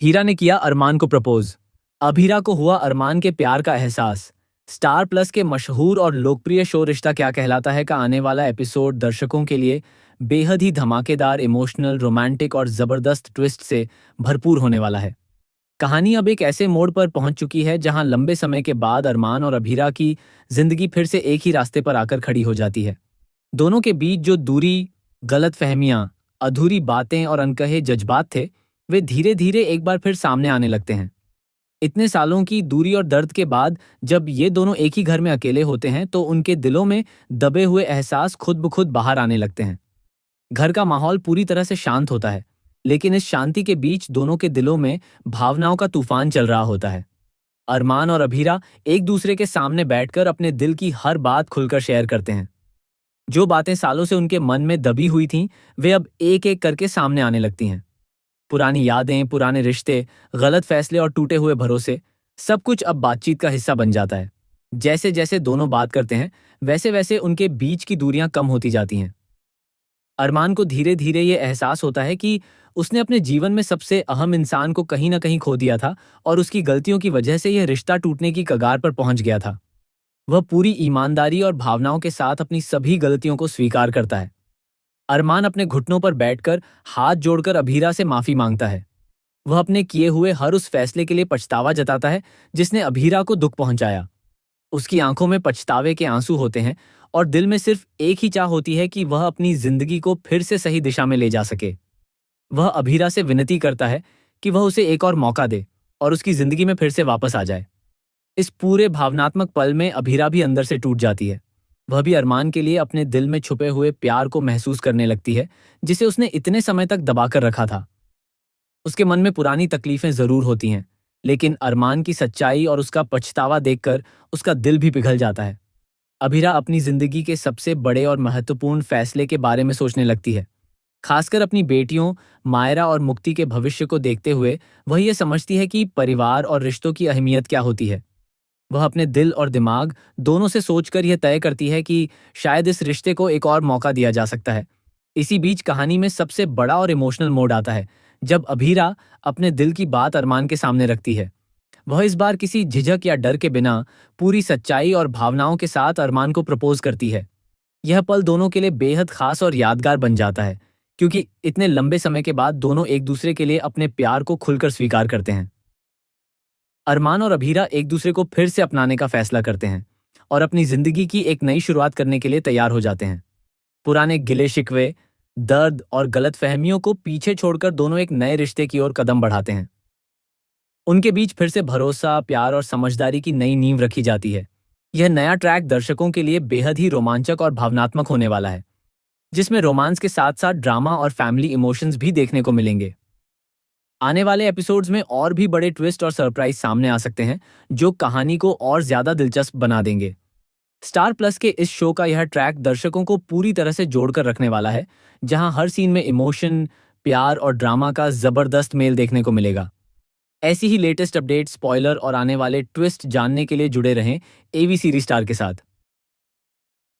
हीरा ने किया अरमान को प्रपोज। अभीरा को हुआ अरमान के प्यार का एहसास। स्टार प्लस के मशहूर और लोकप्रिय शो रिश्ता क्या कहलाता है का आने वाला एपिसोड दर्शकों के लिए बेहद ही धमाकेदार, इमोशनल, रोमांटिक और जबरदस्त ट्विस्ट से भरपूर होने वाला है। कहानी अब एक ऐसे मोड़ पर पहुंच चुकी है जहां लंबे समय के बाद अरमान और अभीरा की जिंदगी फिर से एक ही रास्ते पर आकर खड़ी हो जाती है। दोनों के बीच जो दूरी, गलतफहमियां, अधूरी बातें और अनकहे जज्बात थे, वे धीरे धीरे एक बार फिर सामने आने लगते हैं। इतने सालों की दूरी और दर्द के बाद जब ये दोनों एक ही घर में अकेले होते हैं तो उनके दिलों में दबे हुए एहसास खुद ब खुद बाहर आने लगते हैं। घर का माहौल पूरी तरह से शांत होता है, लेकिन इस शांति के बीच दोनों के दिलों में भावनाओं का तूफान चल रहा होता है। अरमान और अभीरा एक दूसरे के सामने बैठकर अपने दिल की हर बात खुलकर शेयर करते हैं। जो बातें सालों से उनके मन में दबी हुई थीं, वे अब एक एक करके सामने आने लगती हैं। पुरानी यादें, पुराने रिश्ते, गलत फैसले और टूटे हुए भरोसे, सब कुछ अब बातचीत का हिस्सा बन जाता है। जैसे जैसे दोनों बात करते हैं, वैसे वैसे उनके बीच की दूरियां कम होती जाती हैं। अरमान को धीरे धीरे ये एहसास होता है कि उसने अपने जीवन में सबसे अहम इंसान को कहीं ना कहीं खो दिया था और उसकी गलतियों की वजह से यह रिश्ता टूटने की कगार पर पहुंच गया था। वह पूरी ईमानदारी और भावनाओं के साथ अपनी सभी गलतियों को स्वीकार करता है। अरमान अपने घुटनों पर बैठकर हाथ जोड़कर अभीरा से माफी मांगता है। वह अपने किए हुए हर उस फैसले के लिए पछतावा जताता है जिसने अभीरा को दुख पहुंचाया। उसकी आंखों में पछतावे के आंसू होते हैं और दिल में सिर्फ एक ही चाह होती है कि वह अपनी जिंदगी को फिर से सही दिशा में ले जा सके। वह अभीरा से विनती करता है कि वह उसे एक और मौका दे और उसकी जिंदगी में फिर से वापस आ जाए। इस पूरे भावनात्मक पल में अभीरा भी अंदर से टूट जाती है। वह भी अरमान के लिए अपने दिल में छुपे हुए प्यार को महसूस करने लगती है, जिसे उसने इतने समय तक दबाकर रखा था। उसके मन में पुरानी तकलीफें जरूर होती हैं, लेकिन अरमान की सच्चाई और उसका पछतावा देखकर उसका दिल भी पिघल जाता है। अभीरा अपनी जिंदगी के सबसे बड़े और महत्वपूर्ण फैसले के बारे में सोचने लगती है। खासकर अपनी बेटियों मायरा और मुक्ति के भविष्य को देखते हुए वह ये समझती है कि परिवार और रिश्तों की अहमियत क्या होती है। वह अपने दिल और दिमाग दोनों से सोचकर यह तय करती है कि शायद इस रिश्ते को एक और मौका दिया जा सकता है। इसी बीच कहानी में सबसे बड़ा और इमोशनल मोड़ आता है जब अभीरा अपने दिल की बात अरमान के सामने रखती है। वह इस बार किसी झिझक या डर के बिना पूरी सच्चाई और भावनाओं के साथ अरमान को प्रपोज करती है। यह पल दोनों के लिए बेहद खास और यादगार बन जाता है, क्योंकि इतने लंबे समय के बाद दोनों एक दूसरे के लिए अपने प्यार को खुलकर स्वीकार करते हैं। अरमान और अभीरा एक दूसरे को फिर से अपनाने का फैसला करते हैं और अपनी जिंदगी की एक नई शुरुआत करने के लिए तैयार हो जाते हैं। पुराने गिले शिकवे, दर्द और गलतफहमियों को पीछे छोड़कर दोनों एक नए रिश्ते की ओर कदम बढ़ाते हैं। उनके बीच फिर से भरोसा, प्यार और समझदारी की नई नींव रखी जाती है। यह नया ट्रैक दर्शकों के लिए बेहद ही रोमांचक और भावनात्मक होने वाला है, जिसमें रोमांस के साथ साथ ड्रामा और फैमिली इमोशंस भी देखने को मिलेंगे। आने वाले एपिसोड्स में और भी बड़े ट्विस्ट और सरप्राइज सामने आ सकते हैं, जो कहानी को और ज्यादा दिलचस्प बना देंगे। स्टार प्लस के इस शो का यह ट्रैक दर्शकों को पूरी तरह से जोड़कर रखने वाला है, जहां हर सीन में इमोशन, प्यार और ड्रामा का जबरदस्त मेल देखने को मिलेगा। ऐसी ही लेटेस्ट अपडेट, स्पॉइलर और आने वाले ट्विस्ट जानने के लिए जुड़े रहें एवी सीरीज स्टार के साथ।